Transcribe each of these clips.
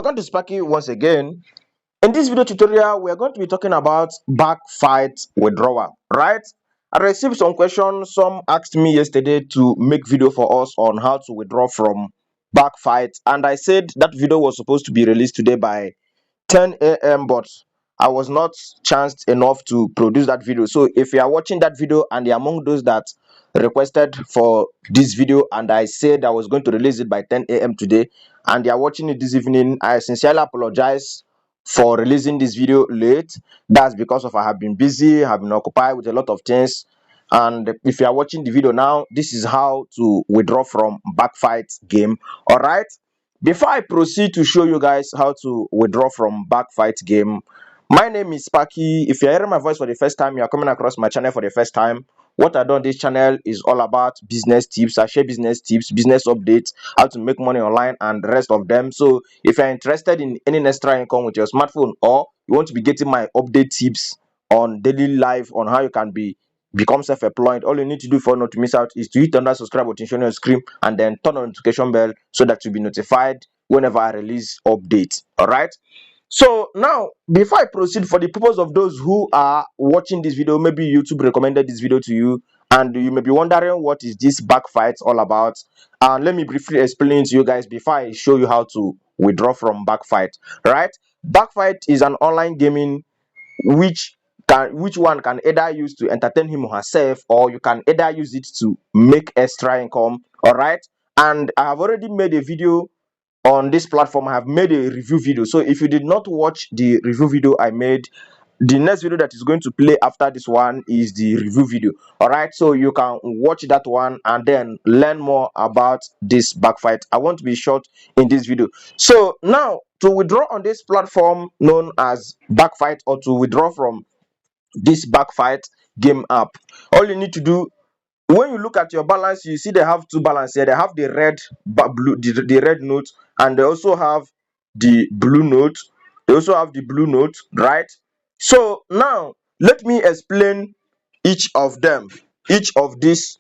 Welcome to Sparky once again. In this video tutorial, we are going to be talking about backfight withdrawal, right? I received some questions. Some asked me yesterday to make video for us on how to withdraw from backfight, and I said that video was supposed to be released today by 10 a.m. but I was not chanced enough to produce that video. So if you are watching that video and you're among those that requested for this video and I said I was going to release it by 10 a.m. today and you're watching it this evening, I sincerely apologize for releasing this video late. That's because of I have been busy, I have been occupied with a lot of things. And if you are watching the video now, this is how to withdraw from backfight game. All right, before I proceed to show you guys how to withdraw from backfight game, my name is Sparky. If you're hearing my voice for the first time, you are coming across my channel for the first time, what I do on this channel is all about business tips. I share business tips, business updates, how to make money online and the rest of them. So if you're interested in any extra income with your smartphone, or you want to be getting my update tips on daily life on how you can become self-employed, all you need to do for not to miss out is to hit on that subscribe button shown on your screen and then turn on the notification bell so that you'll be notified whenever I release updates. All right, so now before I proceed, for the purpose of those who are watching this video, maybe YouTube recommended this video to you and you may be wondering what is this backfight all about, and let me briefly explain to you guys before I show you how to withdraw from backfight. Right, backfight is an online gaming which one can either use to entertain him or herself, or you can either use it to make extra income. All right, and I have already made a video on this platform. I have made a review video, so if you did not watch the review video I made, the next video that is going to play after this one is the review video. All right, so you can watch that one and then learn more about this backfight. I want to be short in this video. So now, to withdraw on this platform known as backfight, or to withdraw from this backfight game app, all you need to do, when you look at your balance, you see they have two balance here. They have the red blue, the red note, and they also have the blue note. Right? So now let me explain each of them, each of this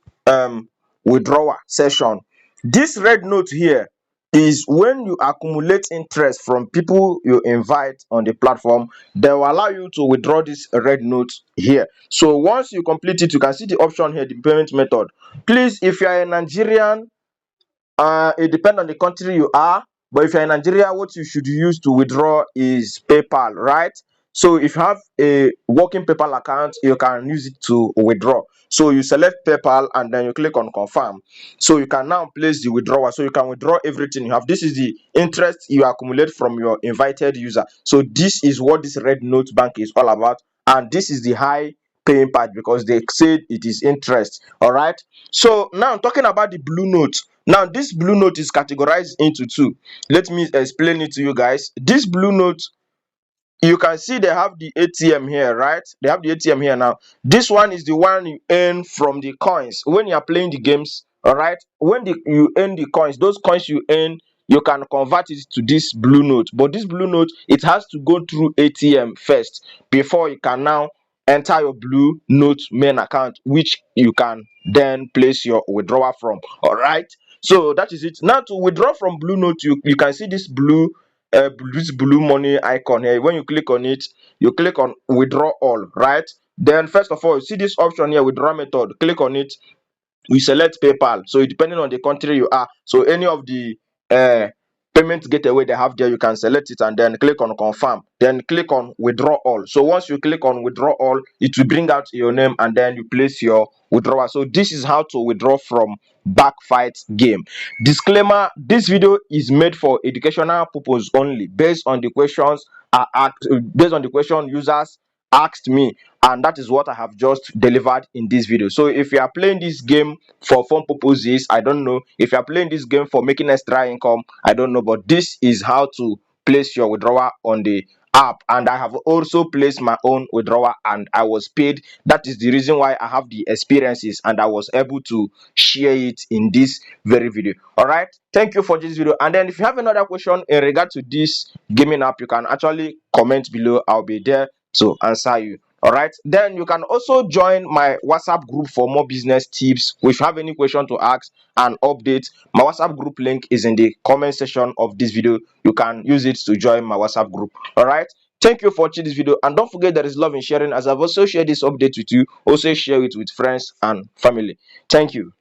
withdrawal session. This red note here is when you accumulate interest from people you invite on the platform, they will allow you to withdraw this red note here. So once you complete it, you can see the option here, the payment method. Please, if you are a Nigerian, it depends on the country you are, but if you're in Nigeria, what you should use to withdraw is PayPal, right? So if you have a working PayPal account, you can use it to withdraw. So you select PayPal and then you click on confirm. So you can now place the withdrawal. So you can withdraw everything you have. This is the interest you accumulate from your invited user. So this is what this red note bank is all about, and this is the high paying part because they said it is interest. All right, so now talking about the blue note. Now this blue note is categorized into two. Let me explain it to you guys. This blue note, you can see they have the ATM here, right? They have the ATM here. Now this one is the one you earn from the coins when you are playing the games. All right, when you earn the coins, those coins you earn, you can convert it to this blue note, but this blue note, it has to go through ATM first before you can now enter your blue note main account, which you can then place your withdrawal from. All right, so that is it. Now to withdraw from blue note, you can see this blue money icon here. When you click on it, you click on withdraw all, right? Then first of all, you see this option here, withdraw method. Click on it, we select PayPal. So depending on the country you are, so any of the payment gateway they have there, you can select it and then click on confirm, then click on withdraw all. So once you click on withdraw all, it will bring out your name and then you place your withdrawal. So this is how to withdraw from backfight game. Disclaimer, this video is made for educational purpose only, based on the questions based on the question users asked me, and that is what I have just delivered in this video. So if you are playing this game for fun purposes, I don't know. If you are playing this game for making extra income, I don't know, but this is how to place your withdrawal on the app. And I have also placed my own withdrawal and I was paid. That is the reason why I have the experiences and I was able to share it in this very video. All right, thank you for this video. And then if you have another question in regard to this gaming app, you can actually comment below. I'll be there to answer you. All right, then you can also join my WhatsApp group for more business tips. If you have any question to ask and update, my WhatsApp group link is in the comment section of this video. You can use it to join my WhatsApp group. All right, thank you for watching this video, and don't forget there is love in sharing. As I've also shared this update with you, also share it with friends and family. Thank you.